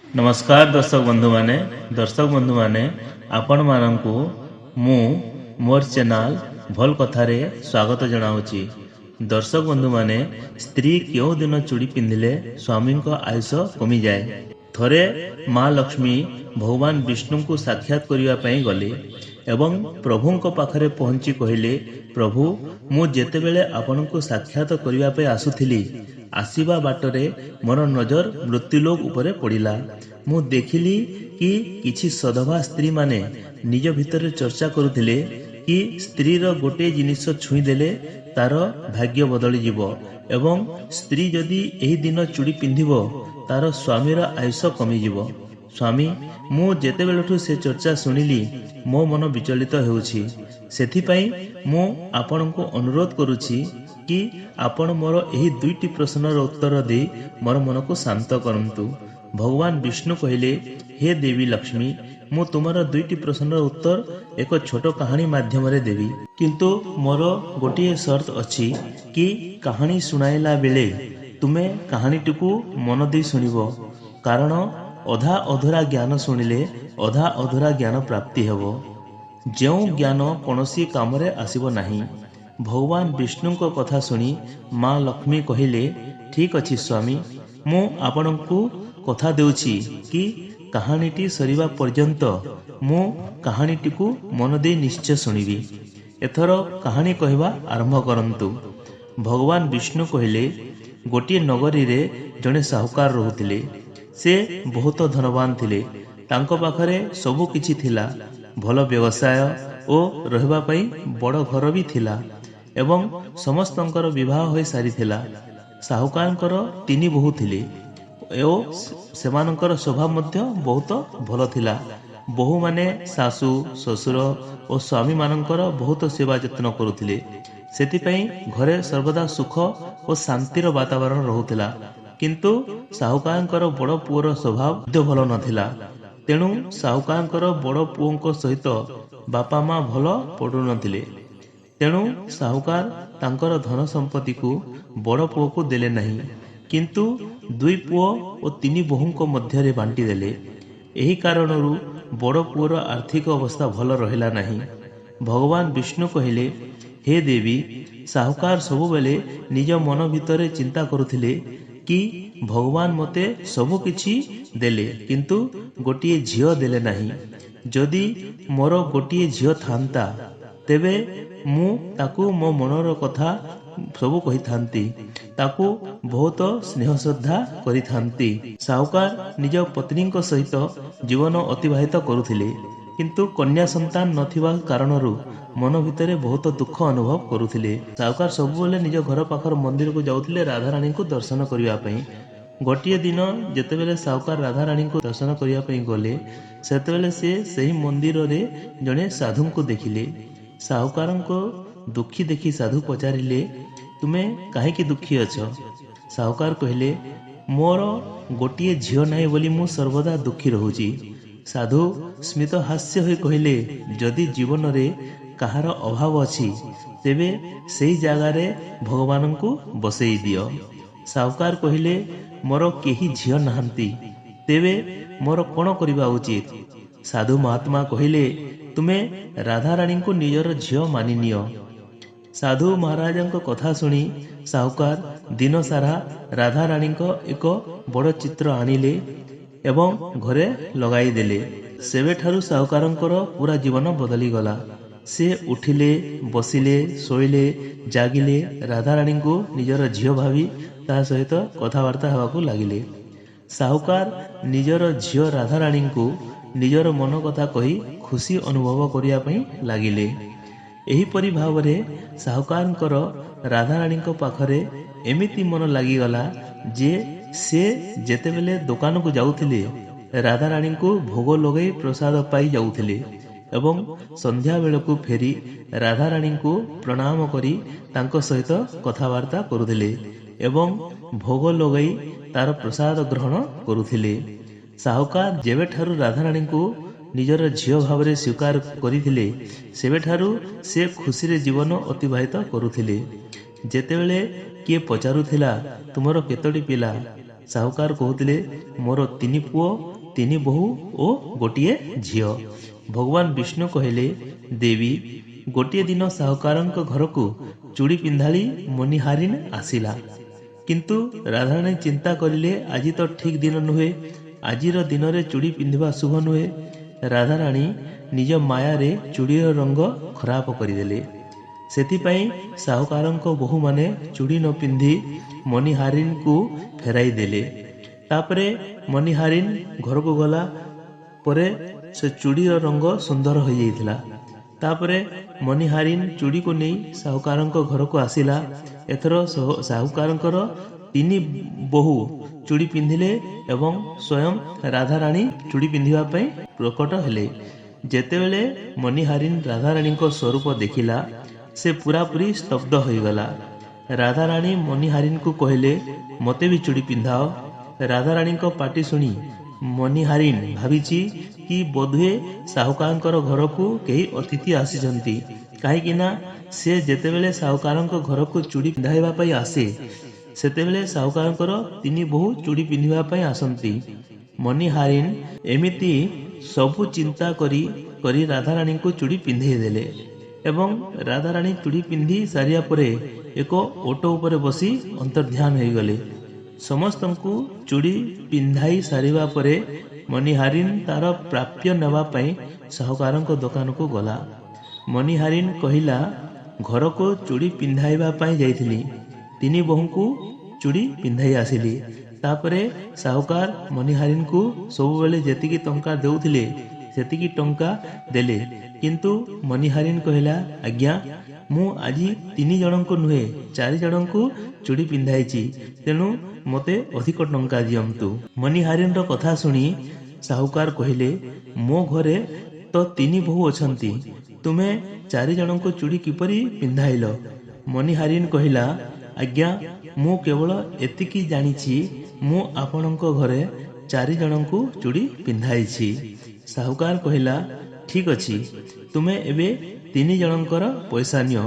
नमस्कार दर्शक बंधु माने आपण मानंकु मु मोर चैनल भल कथारे स्वागत जनाऊँगी। दर्शक बंधु माने स्त्री क्यों दिन चूड़ी पिंधिले स्वामी को आयुष कमी जाए। थरे माँ लक्ष्मी भगवान विष्णु को साक्षात करने गले एवं प्रभु को पाखरे पहुंची कहले, प्रभु मु जेतेबेले आपण को साक्षात करने आसुथिली आसीबा बाटरे मोर नजर मृत्युलोक उपरे पड़िला। मु देखिली कि किछि सधवा स्त्री माने निज भितर चर्चा करुथिले कि स्त्रीर गोटे जिनिस छुई देले तार भाग्य बदली जीव एवं स्त्री जदि एही दिन चूड़ी पिंधिबो तार स्वामीर आयुष कमी जीव। स्वामी मु जेतेबेलठु से चर्चा शुणिली मो मन विचलित हेउछि। सेथिपाई मु आपणको अनुरोध करुछि कि आपण मोर एही दुईटी प्रश्नर उत्तर दे मोर मन को शांत करंतु। भगवान विष्णु कहले, हे देवी लक्ष्मी मु तुमर दुईटी प्रश्नर उत्तर एक छोट कहानी माध्यम रे देवी, किंतु मोर गोटे शर्त अछि कि कहानी सुनाइला बेले तुमे कहानीटिकू मन दे शुणिबो, कारण अधा अधूरा ज्ञान शुणिले अधा अधूरा ज्ञान प्राप्ति हेबो, जो ज्ञान कौनसी कामरे आसीबो नाही। भगवान विष्णु को कथा सुनी माँ लक्ष्मी कहले, ठीक अछि स्वामी मु आपणको कथा देउछि कि कहानीटी सरीबा पर्यंत मु कहानीटिकू मन दे निश्चय शुणिबी। एथर कहानी कहवा आरंभ करंतु। भगवान विष्णु कहले, गोटे नगरी रे जड़े साहुकार रहुथिले। से बहुत धनवान थिले। तांको पाखरे सबु किछि थिला, भल व्यवसाय और रहबा पई बड़ घर भी थिला एवं समस्तंकर विवाह होई सारिथिला। साहुकारंकर तीनी बहु थिले और सेमानंकर स्वभाव मध्य बहुत भल थिला। बहु माने सासु ससुर और स्वामी मानंकर बहुत सेवा जत्न करुथिले। सेतिपई घरे सर्वदा सुख और शांतिर वातावरण रहुथिला। किंतु साहुकारंकर बड़ पुओर स्वभाव मध्य भल नथिला। तेणु साहुकारंकर बड़ पुओंको सहित बापा माँ भल पडु नथिले। तेणु साहुकार तांकर धन संपत्ति को बड़ पुओ को देले नहीं, किंतु दुई पुओ और तीनी बहुंको मध्य रे बांटी देले। एही कारणरू बड़ पुओर आर्थिक अवस्था भल रहिला नहीं। भगवान विष्णु कहले, हे देवी साहुकार सबु बेले निज मन भितरे चिंता करुथिले कि भगवान मते सबु किछि देले किंतु गोटिए झियो देले नहीं। जदि मोर गोटिए झियो थांता तेबे मु ताकू मो मनर कथा सबु कहि थांती, ताकू बहुत स्नेह श्रद्धा करि थांती। साहुकार निज पत्नी को सहित जीवन अतिबाहित करुथिले, किंतु कन्या संतान नथिबा कारणरू मन भितरे बहुत दुख अनुभव करुथिले। साहुकार सबुबेले निज घर पाखर मंदिर को जाउथिले राधा रानी को दर्शन करिया पई। गोटिए दिन जेतेबेले साहुकार राधा रानी को दर्शन करिया पई गले, सेतेबेले से सही मंदिर रे जने साधु को देखिले। साहुकारंको दुखी देखि साधु पचारिले, तुमे काहेकि दुखी अछ? साहुकार कहले, मोर गोटिए झियो नाही बोली मु सर्वदा दुखी रहुची। साधु स्मित हास्य होई कहले, जदि जीवन रे कहार अभाव अछि तेबे सेई जागा रे भगवान को बसई दियो। साहुकार कहले, मोर केही झियो नाहंती, तेबे मोर कोन करिबा उचित? साधु महात्मा कहले, तुमे राधा रानी को निजर झियो मानि नियो। साधु महाराजंक कथा सुनी साहुकार दिन सारा राधा रानी को एक बड़ चित्र आनिले एवं घरे लगाई देले। सेबेठारु साहुकारंकर पूरा जीवन बदली गला। से उठिले, बसिले, शोइले, जागिले राधा रानी को निजर झियो भावी ता सहित कथबार्ता हेबाकू लागिले। साहुकार निजर झियो राधा रानी को निजर मन कथा कही खुशी अनुभव करिया पई लागिले। एहीपरि भावरे साहुकारंकर राधा रानी को पाखरे एमिति मन लागिगला जे से जेतेबेले दुकान को जाउथिले राधा रानी को भोग लगई प्रसाद पाई जाउथिले एवं संध्या बेलकू फेरी राधा रानी को प्रणाम करी तांको सहित कथबार्ता करुथिले एवं भोग लगई तार प्रसाद ग्रहण करुथिले। साहुकार जेबेठारु राधा रानी को निजर झियो भावरे स्वीकार करिथिले सेबेठारु से खुशी रे जीवन अतिबाहित करुथिले। जेतेबेले किए पचारुथिला तुमर केतोटी पिला, साहुकार कहूतिले मोर 3 पुओ ତିନି ବୋହୂ ଓ ଗୋଟିଏ ଝିଅ। ଭଗବାନ ବିଷ୍ଣୁ କହିଲେ, ଦେବୀ, ଗୋଟିଏ ଦିନ ସାହୁକାରଙ୍କ ଘରକୁ ଚୁଡ଼ି ପିନ୍ଧାଳି ମନିହାରିନ୍ ଆସିଲା। କିନ୍ତୁ ରାଧାରାଣୀ ଚିନ୍ତା କରିଲେ, ଆଜି ତ ଠିକ୍ ଦିନ ନୁହେଁ, ଆଜିର ଦିନରେ ଚୁଡ଼ି ପିନ୍ଧିବା ଶୁଭ ନୁହେଁ। ରାଧାରାଣୀ ନିଜ ମାୟାରେ ଚୁଡ଼ିର ରଙ୍ଗ ଖରାପ କରିଦେଲେ। ସେଥିପାଇଁ ସାହୁକାରଙ୍କ ବୋହୂମାନେ ଚୁଡ଼ି ନ ପିନ୍ଧି ମନିହାରିନ୍କୁ ଫେରାଇ ଦେଲେ। ତାପରେ ମନିହାରିନ୍ ଘରକୁ ଗଲା ପରେ ସେ ଚୁଡ଼ିର ରଙ୍ଗ ସୁନ୍ଦର ହୋଇଯାଇଥିଲା। ତାପରେ ମନିହାରିନ୍ ଚୁଡ଼ିକୁ ନେଇ ସାହୁକାରଙ୍କ ଘରକୁ ଆସିଲା। ଏଥର ସାହୁକାରଙ୍କର ତିନି ବୋହୂ ଚୁଡ଼ି ପିନ୍ଧିଲେ ଏବଂ ସ୍ୱୟଂ ରାଧାରାଣୀ ଚୁଡ଼ି ପିନ୍ଧିବା ପାଇଁ ପ୍ରକଟ ହେଲେ। ଯେତେବେଳେ ମନିହାରିନ୍ ରାଧାରାଣୀଙ୍କ ସ୍ୱରୂପ ଦେଖିଲା, ସେ ପୁରାପୁରି ସ୍ତବ୍ଧ ହୋଇଗଲା। ରାଧାରାଣୀ ମନିହାରିନ୍କୁ କହିଲେ, ମୋତେ ବି ଚୁଡ଼ି ପିନ୍ଧାଅ। ରାଧାରାଣୀଙ୍କ ପାଟି ଶୁଣି ମନିହାରିନ୍ ଭାବିଛି କି ବୋଧହୁଏ ସାହୁକାରଙ୍କର ଘରକୁ କେହି ଅତିଥି ଆସିଛନ୍ତି, କାହିଁକି ନା ସେ ଯେତେବେଳେ ସାହୁକାରଙ୍କ ଘରକୁ ଚୁଡ଼ି ପିନ୍ଧାଇବା ପାଇଁ ଆସେ, ସେତେବେଳେ ସାହୁକାରଙ୍କର ତିନି ବୋହୂ ଚୁଡ଼ି ପିନ୍ଧିବା ପାଇଁ ଆସନ୍ତି। ମନିହାରିନ୍ ଏମିତି ସବୁ ଚିନ୍ତା କରି କରି ରାଧାରାଣୀଙ୍କୁ ଚୁଡ଼ି ପିନ୍ଧେଇ ଦେଲେ ଏବଂ ରାଧାରାଣୀ ଚୁଡ଼ି ପିନ୍ଧି ସାରିବା ପରେ ଏକ ଓଟ ଉପରେ ବସି ଅନ୍ତର୍ଧ୍ୟାନ ହୋଇଗଲେ। ସମସ୍ତଙ୍କୁ ଚୁଡ଼ି ପିନ୍ଧାଇ ସାରିବା ପରେ ମନିହାରିନ୍ ତାର ପ୍ରାପ୍ୟ ନେବା ପାଇଁ ସାହୁକାରଙ୍କ ଦୋକାନକୁ ଗଲା। ମନିହାରିନ୍ କହିଲା, ଘରକୁ ଚୁଡ଼ି ପିନ୍ଧାଇବା ପାଇଁ ଯାଇଥିଲି, ତିନି ବୋହୂଙ୍କୁ ଚୁଡ଼ି ପିନ୍ଧାଇ ଆସିଲି। ତାପରେ ସାହୁକାର ମନିହାରିନ୍କୁ ସବୁବେଳେ ଯେତିକି ଟଙ୍କା ଦେଉଥିଲେ ସେତିକି ଟଙ୍କା ଦେଲେ। କିନ୍ତୁ ମନିହାରିନ୍ କହିଲା, ଆଜ୍ଞା, ମୁଁ ଆଜି 3 ଜଣଙ୍କୁ ନୁହେଁ 4 ଜଣଙ୍କୁ ଚୁଡ଼ି ପିନ୍ଧାଇଛି, ତେଣୁ ମୋତେ ଅଧିକ ଟଙ୍କା ଦିଅନ୍ତୁ। ମନିହାରିନ୍ର କଥା ଶୁଣି ସାହୁକାର କହିଲେ, ମୋ ଘରେ ତ 3 ବୋହୂ ଅଛନ୍ତି, ତୁମେ 4 ଜଣଙ୍କୁ ଚୁଡ଼ି କିପରି ପିନ୍ଧାଇଲ? ମନିହାରିନ୍ କହିଲା, ଆଜ୍ଞା, ମୁଁ କେବଳ ଏତିକି ଜାଣିଛି, ମୁଁ ଆପଣଙ୍କ ଘରେ 4 ଜଣଙ୍କୁ ଚୁଡ଼ି ପିନ୍ଧାଇଛି। ସାହୁକାର କହିଲା, ଠିକ୍ ଅଛି, ତୁମେ ଏବେ 3 ଜଣଙ୍କର ପଇସା ନିଅ।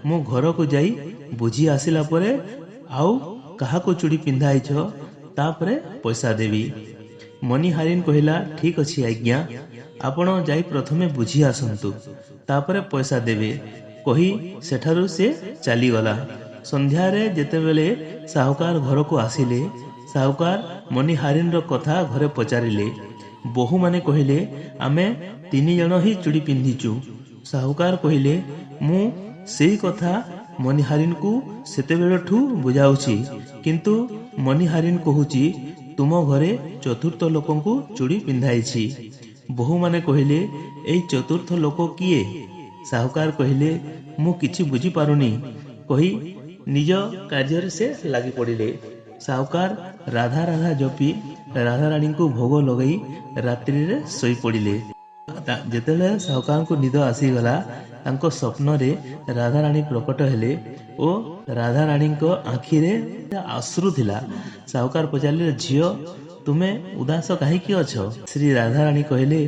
ମୁଁ ଘରକୁ ଯାଇ ବୁଝି ଆସିଲା ପରେ ଆଉ କାହାକୁ ଚୁଡ଼ି ପିନ୍ଧାଇଛ ତାପରେ ପଇସା ଦେବି। ମନିହାରିନ୍ କହିଲା, ଠିକ୍ ଅଛି ଆଜ୍ଞା, ଆପଣ ଯାଇ ପ୍ରଥମେ ବୁଝି ଆସନ୍ତୁ, ତାପରେ ପଇସା ଦେବେ, କହି ସେଠାରୁ ସେ ଚାଲିଗଲା। ସନ୍ଧ୍ୟାରେ ଯେତେବେଳେ ସାହୁକାର ଘରକୁ ଆସିଲେ, ସାହୁକାର ମନିହାରିନ୍ର କଥା ଘରେ ପଚାରିଲେ। ବୋହୂମାନେ କହିଲେ, ଆମେ 3 ଜଣ ହିଁ ଚୁଡ଼ି ପିନ୍ଧିଛୁ। ସାହୁକାର କହିଲେ, ମୁଁ ସେଇ କଥା ମନିହାରିନ୍କୁ ସେତେବେଳଠୁ ବୁଝାଉଛି, କିନ୍ତୁ ମନିହାରିନ୍ କହୁଛି ତୁମ ଘରେ ଚତୁର୍ଥ ଲୋକଙ୍କୁ ଚୁଡ଼ି ପିନ୍ଧାଇଛି। ବୋହୂମାନେ କହିଲେ, ଏଇ ଚତୁର୍ଥ ଲୋକ କିଏ? ସାହୁକାର କହିଲେ, ମୁଁ କିଛି ବୁଝିପାରୁନି, କହି ନିଜ କାର୍ଯ୍ୟରେ ସେ ଲାଗି ପଡ଼ିଲେ। ସାହୁକାର ରାଧା ରାଧା ଜପି ରାଧାରାଣୀଙ୍କୁ ଭୋଗ ଲଗାଇ ରାତ୍ରିରେ ଶୋଇପଡ଼ିଲେ। ଯେତେବେଳେ ସାହୁକାରଙ୍କୁ ନିଦ ଆସିଗଲା, ତାଙ୍କ ସ୍ୱପ୍ନରେ ରାଧାରାଣୀ ପ୍ରକଟ ହେଲେ ଓ ରାଧାରାଣୀଙ୍କ ଆଖିରେ ଅଶ୍ରୁ ଥିଲା। ସାହୁକାର ପଚାରିଲେ, ଝିଅ, ତୁମେ ଉଦାସ କାହିଁକି ଅଛ? ଶ୍ରୀ ରାଧାରାଣୀ କହିଲେ,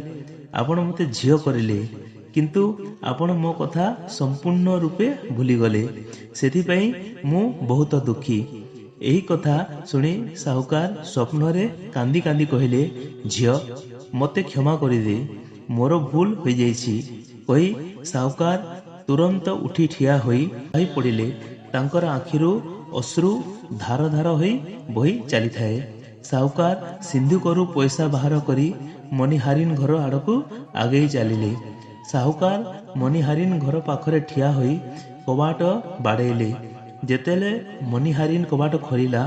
ଆପଣ ମୋତେ ଝିଅ କରିଲେ, କିନ୍ତୁ ଆପଣ ମୋ କଥା ସମ୍ପୂର୍ଣ୍ଣ ରୂପେ ଭୁଲିଗଲେ, ସେଥିପାଇଁ ମୁଁ ବହୁତ ଦୁଃଖୀ। ଏହି କଥା ଶୁଣି ସାହୁକାର ସ୍ୱପ୍ନରେ କାନ୍ଦି କାନ୍ଦି କହିଲେ, ଝିଅ, ମୋତେ କ୍ଷମା କରିଦେ, ମୋର ଭୁଲ ହୋଇଯାଇଛି। କହି ସାହୁକାର ତୁରନ୍ତ ଉଠି ଠିଆ ହୋଇ ପଡ଼ିଲେ। ତାଙ୍କର ଆଖିରୁ ଅଶ୍ରୁ ଧାର ଧାର ହୋଇ ବହି ଚାଲିଥାଏ। ସାହୁକାର ସିନ୍ଧୁକରୁ ପଇସା ବାହାର କରି ମନିହାରିନ୍ ଘର ଆଡ଼କୁ ଆଗେଇ ଚାଲିଲେ। ସାହୁକାର ମନିହାରିନ୍ ଘର ପାଖରେ ଠିଆ ହୋଇ କବାଟ ବାଡ଼େଇଲେ। ଯେତେବେଳେ ମନିହାରିନ୍ କବାଟ ଖୋଲିଲା,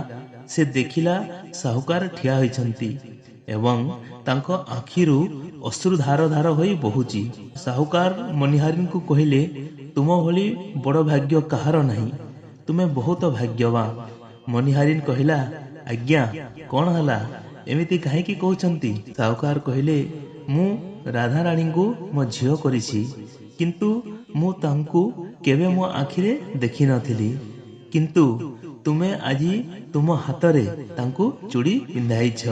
ସେ ଦେଖିଲା ସାହୁକାର ଠିଆ ହୋଇଛନ୍ତି ଏବଂ ତାଙ୍କ ଆଖିରୁ ଅଶ୍ରୁ ଧାର ଧାର ହୋଇ ବହୁଛି। ସାହୁକାର ମନିହାରିନ୍କୁ କହିଲେ, ତୁମ ଭଳି ବଡ଼ ଭାଗ୍ୟ କାହାର ନାହିଁ, ତୁମେ ବହୁତ ଭାଗ୍ୟବାନ। ମନିହାରିନ୍ କହିଲା, ଆଜ୍ଞା, କ'ଣ ହେଲା, ଏମିତି କାହିଁକି କହୁଛନ୍ତି? ସାହୁକାର କହିଲେ, ମୁଁ ରାଧାରାଣୀଙ୍କୁ ମୋ ଝିଅ କରିଛି, କିନ୍ତୁ ମୁଁ ତାଙ୍କୁ କେବେ ମୋ ଆଖିରେ ଦେଖିନଥିଲି, କିନ୍ତୁ ତୁମେ ଆଜି ତୁମ ହାତରେ ତାଙ୍କୁ ଚୁଡ଼ି ପିନ୍ଧାଇଛ।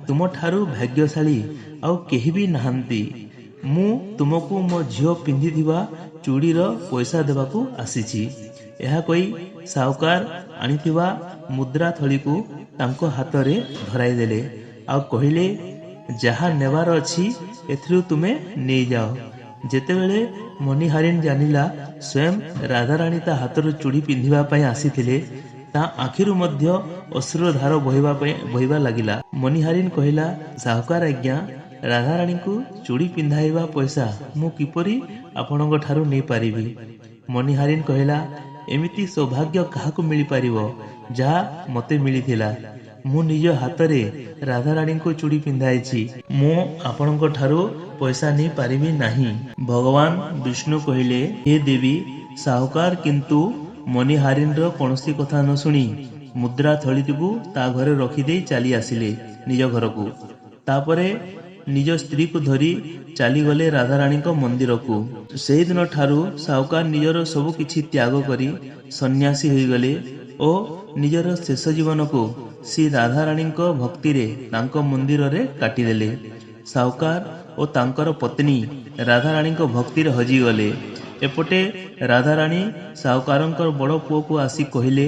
ତୁମଠାରୁ ଭାଗ୍ୟଶାଳୀ ଆଉ କେହି ବି ନାହାନ୍ତି। ମୁଁ ତୁମକୁ ମୋ ଝିଅ ପିନ୍ଧିଥିବା ଚୁଡ଼ିର ପଇସା ଦେବାକୁ ଆସିଛି। ଏହା କହି ସାହୁକାର ଆଣିଥିବା ମୁଦ୍ରା ଥଳିକୁ ତାଙ୍କ ହାତରେ ଧରାଇଦେଲେ ଆଉ କହିଲେ, ଯାହା ନେବାର ଅଛି ଏଥିରୁ ତୁମେ ନେଇଯାଅ। ଯେତେବେଳେ ମଣିହାରିନ୍ ଜାଣିଲା ସ୍ୱୟଂ ରାଧାରାଣୀ ତା ହାତରୁ ଚୁଡ଼ି ପିନ୍ଧିବା ପାଇଁ ଆସିଥିଲେ, ତା ଆଖିରୁ ମଧ୍ୟ ଅଶ୍ରୁର ଧାର ବହିବା ଲାଗିଲା। ମଣିହାରିନ୍ କହିଲା, ସାହୁକାର ଆଜ୍ଞା, ରାଧାରାଣୀଙ୍କୁ ଚୁଡ଼ି ପିନ୍ଧାଇବା ପଇସା ମୁଁ କିପରି ଆପଣଙ୍କ ଠାରୁ ନେଇପାରିବି? ମଣିହାରିନ୍ କହିଲା, ଏମିତି ସୌଭାଗ୍ୟ କାହାକୁ ମିଳିପାରିବ ଯାହା ମୋତେ ମିଳିଥିଲା। ମୁଁ ନିଜ ହାତରେ ରାଧାରାଣୀଙ୍କୁ ଚୁଡ଼ି ପିନ୍ଧାଇଛି। ମୁଁ ଆପଣଙ୍କ ଠାରୁ ପଇସା ନେଇ ପାରିବି ନାହିଁ। ଭଗବାନ ବିଷ୍ଣୁ କହିଲେ, ହେ ଦେବୀ, ସାହୁକାର କିନ୍ତୁ ମଣିହାରିନ୍‌ର କୌଣସି କଥା ନ ଶୁଣି ମୁଦ୍ରା ଥଳିଟିକୁ ତା ଘରେ ରଖିଦେଇ ଚାଲି ଆସିଲେ ନିଜ ଘରକୁ। ତାପରେ ନିଜ ସ୍ତ୍ରୀକୁ ଧରି ଚାଲିଗଲେ ରାଧାରାଣୀଙ୍କ ମନ୍ଦିରକୁ। ସେହିଦିନ ଠାରୁ ସାହୁକାର ନିଜର ସବୁ କିଛି ତ୍ୟାଗ କରି ସନ୍ନ୍ୟାସୀ ହୋଇଗଲେ ଓ ନିଜର ଶେଷ ଜୀବନକୁ ଶ୍ରୀ ରାଧାରାଣୀଙ୍କ ଭକ୍ତିରେ ତାଙ୍କ ମନ୍ଦିରରେ କାଟିଦେଲେ। ସାହୁକାର ଓ ତାଙ୍କର ପତ୍ନୀ ରାଧାରାଣୀଙ୍କ ଭକ୍ତିରେ ହଜିଗଲେ। ଏପଟେ ରାଧାରାଣୀ ସାହୁକାରଙ୍କ ବଡ଼ ପୁଅକୁ ଆସି କହିଲେ,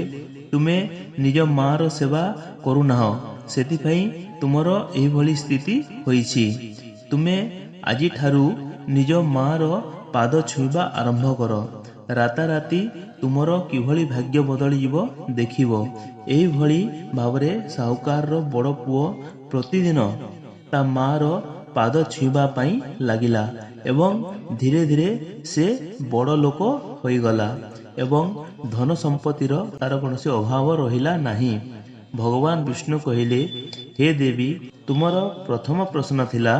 ତୁମେ ନିଜ ମାଆର ସେବା କରୁନାହଁ, ସେଥିପାଇଁ ତୁମର ଏହିଭଳି ସ୍ଥିତି ହୋଇଛି। ତୁମେ ଆଜିଠାରୁ ନିଜ ମାଆର ପାଦ ଛୁଇଁବା ଆରମ୍ଭ କର। ରାତାରାତି ତୁମର କିଭଳି ଭାଗ୍ୟ ବଦଳିଯିବ ଦେଖିବ। ଏହିଭଳି ଭାବରେ ସାହୁକାରର ବଡ଼ ପୁଅ ପ୍ରତିଦିନ ତା ମାଆର ପାଦ ଛୁଇଁବା ପାଇଁ ଲାଗିଲା ଏବଂ ଧୀରେ ଧୀରେ ସେ ବଡ଼ ଲୋକ ହୋଇଗଲା ଏବଂ ଧନ ସମ୍ପତ୍ତିର ତାର କୌଣସି ଅଭାବ ରହିଲା ନାହିଁ। ଭଗବାନ ବିଷ୍ଣୁ କହିଲେ, ହେ ଦେବୀ, ତୁମର ପ୍ରଥମ ପ୍ରଶ୍ନ ଥିଲା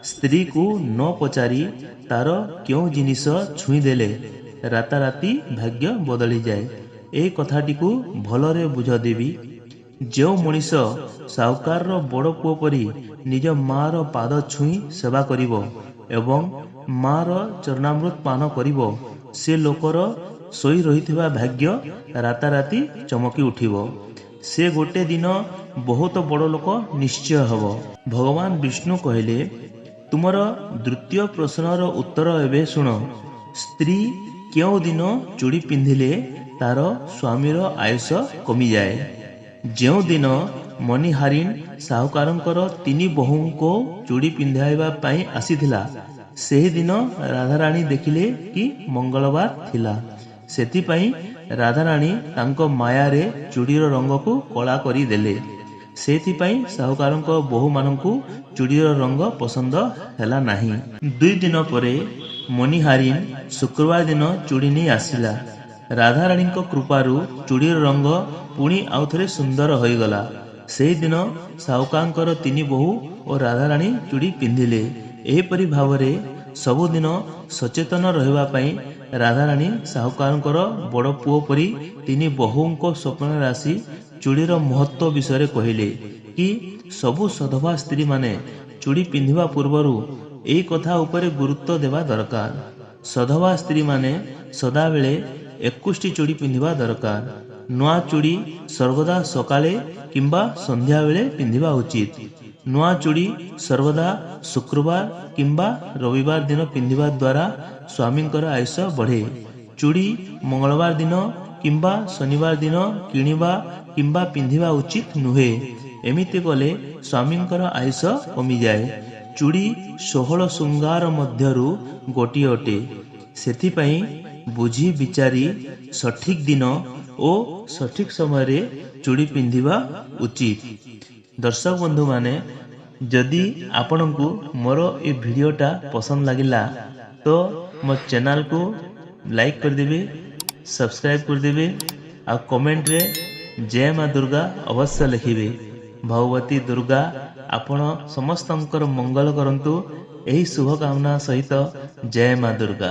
ସ୍ତ୍ରୀକୁ ନ ପଚାରି ତାର କେଉଁ ଜିନିଷ ଛୁଇଁଦେଲେ ରାତାରାତି ଭାଗ୍ୟ ବଦଳିଯାଏ। ଏହି କଥାଟିକୁ ଭଲରେ ବୁଝ ଦେବୀ। ଯେଉଁ ମଣିଷ ସାହୁକାରର ବଡ଼ ପୁଅ ପରି ନିଜ ମାଆର ପାଦ ଛୁଇଁ ସେବା କରିବ ଏବଂ ମାଆର ଚରଣାମୃତ ପାନ କରିବ, ସେ ଲୋକର ଶୋଇ ରହିଥିବା ଭାଗ୍ୟ ରାତାରାତି ଚମକି ଉଠିବ। ସେ ଗୋଟେ ଦିନ ବହୁତ ବଡ଼ ଲୋକ ନିଶ୍ଚୟ ହେବ। ଭଗବାନ ବିଷ୍ଣୁ କହିଲେ, ତୁମର ଦ୍ୱିତୀୟ ପ୍ରଶ୍ନର ଉତ୍ତର ଏବେ ଶୁଣ। ସ୍ତ୍ରୀ କେଉଁ ଦିନ ଚୁଡ଼ି ପିନ୍ଧିଲେ ତାର ସ୍ୱାମୀର ଆୟୁଷ କମିଯାଏ? ଯେଉଁଦିନ ମଣିହାରିନ୍ ସାହୁକାରଙ୍କର 3 ବୋହୂଙ୍କୁ ଚୁଡ଼ି ପିନ୍ଧାଇବା ପାଇଁ ଆସିଥିଲା, ସେହିଦିନ ରାଧାରାଣୀ ଦେଖିଲେ କି ମଙ୍ଗଳବାର ଥିଲା। ସେଥିପାଇଁ ରାଧାରାଣୀ ତାଙ୍କ ମାୟାରେ ଚୁଡ଼ିର ରଙ୍ଗକୁ କଳା କରିଦେଲେ। ସେଥିପାଇଁ ସାହୁକାରଙ୍କ ବୋହୂମାନଙ୍କୁ ଚୁଡ଼ିର ରଙ୍ଗ ପସନ୍ଦ ହେଲା ନାହିଁ। 2 ଦିନ ପରେ ମଣିହାରିନ୍ ଶୁକ୍ରବାର ଦିନ ଚୁଡ଼ି ନେଇ ଆସିଲା। ରାଧାରାଣୀଙ୍କ କୃପାରୁ ଚୁଡ଼ିର ରଙ୍ଗ ପୁଣି ଆଉଥରେ ସୁନ୍ଦର ହୋଇଗଲା। ସେହିଦିନ ସାହୁକାରଙ୍କର 3 ବୋହୂ ଓ ରାଧାରାଣୀ ଚୁଡ଼ି ପିନ୍ଧିଲେ। ଏହିପରି ଭାବରେ ସବୁଦିନ ସଚେତନ ରହିବା ପାଇଁ ରାଧାରାଣୀ ସାହୁକାରଙ୍କର ବଡ଼ ପୁଅ ପରି 3 ବୋହୂଙ୍କ ସ୍ୱପ୍ନରେ ଆସି ଚୁଡ଼ିର ମହତ୍ତ୍ୱ ବିଷୟରେ କହିଲେ କି ସବୁ ସଧବା ସ୍ତ୍ରୀମାନେ ଚୁଡ଼ି ପିନ୍ଧିବା ପୂର୍ବରୁ ଏହି କଥା ଉପରେ ଗୁରୁତ୍ୱ ଦେବା ଦରକାର। ସଧବା ସ୍ତ୍ରୀମାନେ ସଦାବେଳେ 21ଟି ଚୁଡ଼ି ପିନ୍ଧିବା ଦରକାର। ନୂଆ ଚୁଡ଼ି ସର୍ବଦା ସକାଳେ କିମ୍ବା ସନ୍ଧ୍ୟାବେଳେ ପିନ୍ଧିବା ଉଚିତ। ନୂଆ ଚୁଡ଼ି ସର୍ବଦା ଶୁକ୍ରବାର କିମ୍ବା ରବିବାର ଦିନ ପିନ୍ଧିବା ଦ୍ୱାରା ସ୍ୱାମୀଙ୍କର ଆୟୁଷ ବଢ଼େ। ଚୁଡ଼ି ମଙ୍ଗଳବାର ଦିନ କିମ୍ବା ଶନିବାର ଦିନ କିଣିବା କିମ୍ବା ପିନ୍ଧିବା ଉଚିତ ନୁହେଁ। ଏମିତି କଲେ ସ୍ୱାମୀଙ୍କର ଆୟୁଷ କମିଯାଏ। ଚୁଡ଼ି 16 ଶୃଙ୍ଗାର ମଧ୍ୟରୁ ଗୋଟିଏ ଅଟେ। ସେଥିପାଇଁ ବୁଝି ବିଚାରି ସଠିକ୍ ଦିନ ଓ ସଠିକ୍ ସମୟରେ ଚୁଡ଼ି ପିନ୍ଧିବା ଉଚିତ। ଦର୍ଶକ ବନ୍ଧୁମାନେ, ଯଦି ଆପଣଙ୍କୁ ମୋର ଏ ଭିଡ଼ିଓଟା ପସନ୍ଦ ଲାଗିଲା ତ ମୋ ଚ୍ୟାନେଲକୁ ଲାଇକ୍ କରିଦେବେ, ସବସ୍କ୍ରାଇବ୍ କରିଦେବେ ଆଉ କମେଣ୍ଟରେ ଜୟ ମା ଦୁର୍ଗା ଅବଶ୍ୟ ଲେଖିବେ। ଭଗବତୀ ଦୁର୍ଗା ଆପଣ ସମସ୍ତଙ୍କର ମଙ୍ଗଳ କରନ୍ତୁ। ଏହି ଶୁଭକାମନା ସହିତ ଜୟ ମା ଦୁର୍ଗା।